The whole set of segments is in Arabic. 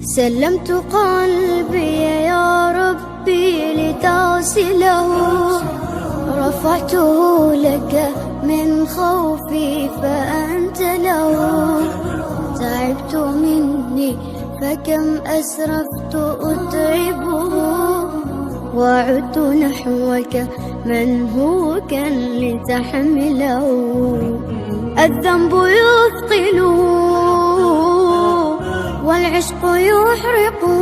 سلمت قلبي يا ربي لتصله، رفعته لك من خوفي فأنت له. تعبت مني فكم أسرفت أتعبه، وعدت نحوك من هو كان لتحمله. الذنب يثقله والعشق يحرقه،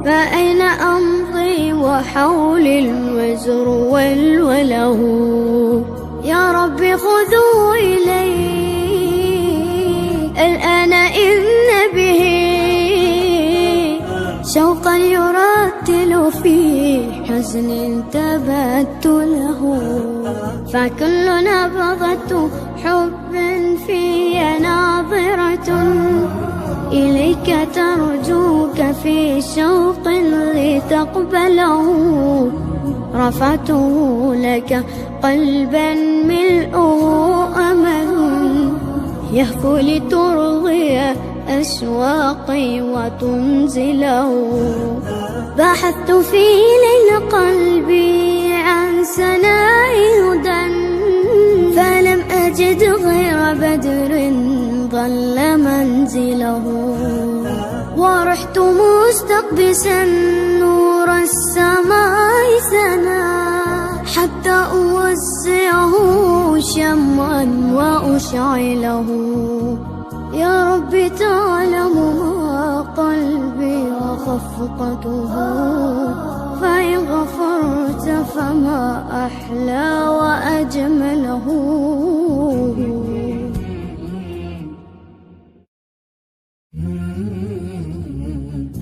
فأين أمضي وحولي الوزر والوله. يا ربي خذوا إلي الآن إن به شوقا يرتل في حزن تبت له. فكل نبضة حب في ناظرة إليك ترجوك في شوق لتقبله. رفعته لك قلبا ملؤه أمل يهفو لترضي أشواقي وتنزله. بحثت في ليل قلبي عن سناء هدى، فلم أجد غير بدر ظل منزله. ورحت مستقبسا نور السماء سنا، حتى أوسعه شمعا وأشعله. يا رب تعلم ما قلبي وخفقته، فإن غفرت فما أحلى وأجمله.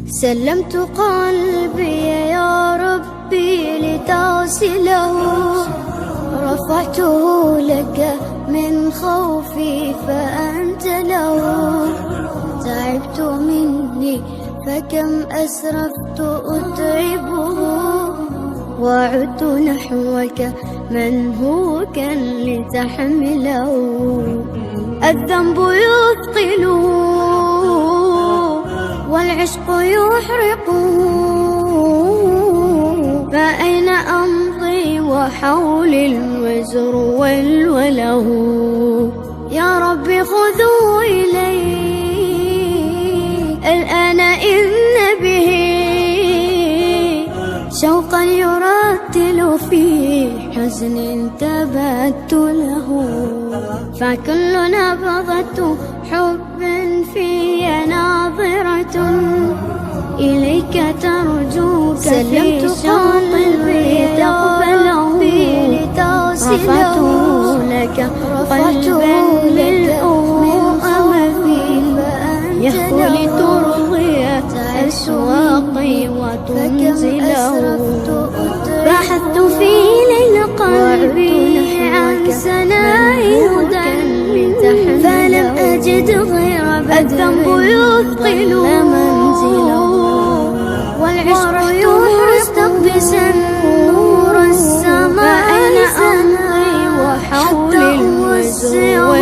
سلمت قلبي يا ربي لتصله، رفعته لك من خوفي فأنت له. تعبت مني فكم أسرفت أتعبه، وعدت نحوك من هو كان لتحمله. الذنب يثقله والعشق يحرقه، فأين أمضي وحولي الوزر والوله. يا ربي خذوا إلي الآن إن به شوقا يرتل في حزن تبت له. فكل نبضة حب في ناظرة إليك ترجوك في شوق لتقبله. رفعته لك قلبا ملؤه أمل يهفو لترضي أشواقي وتنزله. بحثت في ليل قلبي عن سناء هدى، فلم أجد غير الذنب يثقله والعشق مستقبسا نور السماء سنا، حتى أوسعه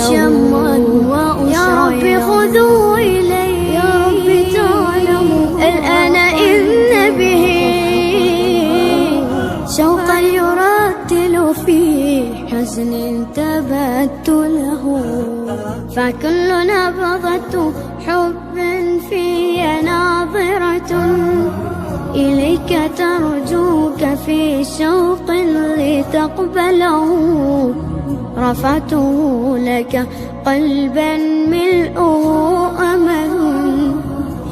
شمعا وأشعله. يا ربي خذوا إلي يا ربي تعلم الآن إن به شوقا يرتل في حزن تبت له. فكل نبضة حب في ناظرة إليك ترجوك في شوق لتقبله. رفعته لك قلبا ملؤه أمل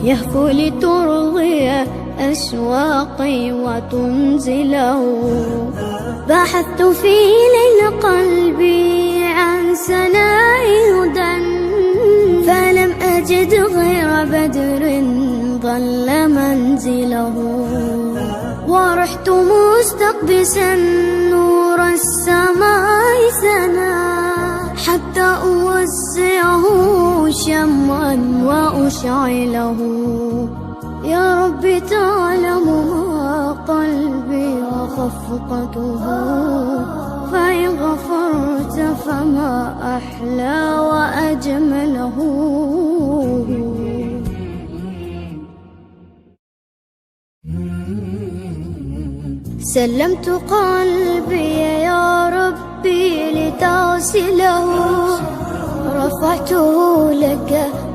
يهفو لترضي أشواقي وتنزله. بحثت في ليل قلبي عن سناء هدى، فلم أجد غير بدر ظل منزله. ورحت مستقبسا نور السماء سنا، حتى أوسعه شمعا وأشعله. يا رب تعلم ما قلبي وخفقته، فإن غفرت فما أحلى وأجمله. سلمت قلبي يا ربي لتصله، رفعته لك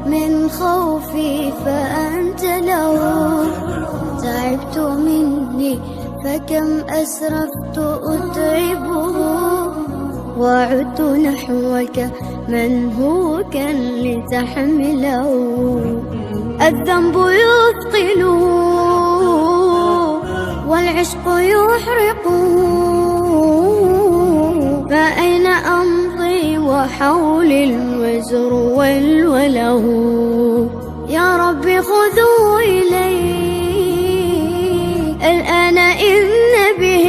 من خوفي فأنت له. تعبت مني فكم أسرفت أتعبه، وعدت نحوك منهوكا لتحمله. الذنب يثقله والعشق يحرقه، فأين أمضي وحولي الوزر والوله. يا ربي خذوا إلي الآن إن به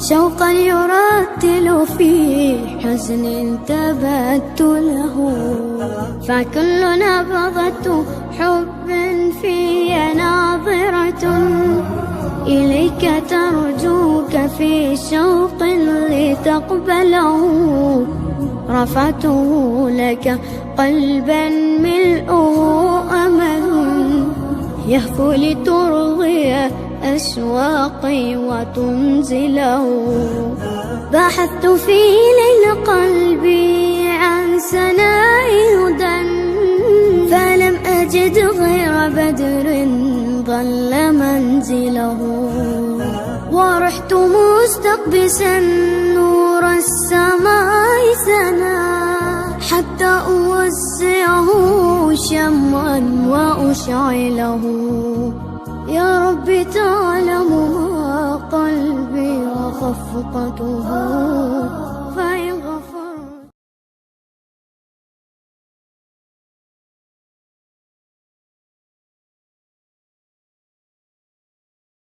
شوقا يرتل في حزن تبت له. فكل نبضة حب في ناظرة إليك ترجوك في شوق لتقبله. رفعته لك قلبا ملؤه أمل يهفو لترضي أشواقي وتنزله. بحثت في ليل قلبي عن سناء هدى، فلم أجد غير بدر ظل منزله. ورحت مستقبسا نور السماء سنا، حتى أوزعه شمعا وأشعله. يا رب تعلم ما قلبي وخفقته،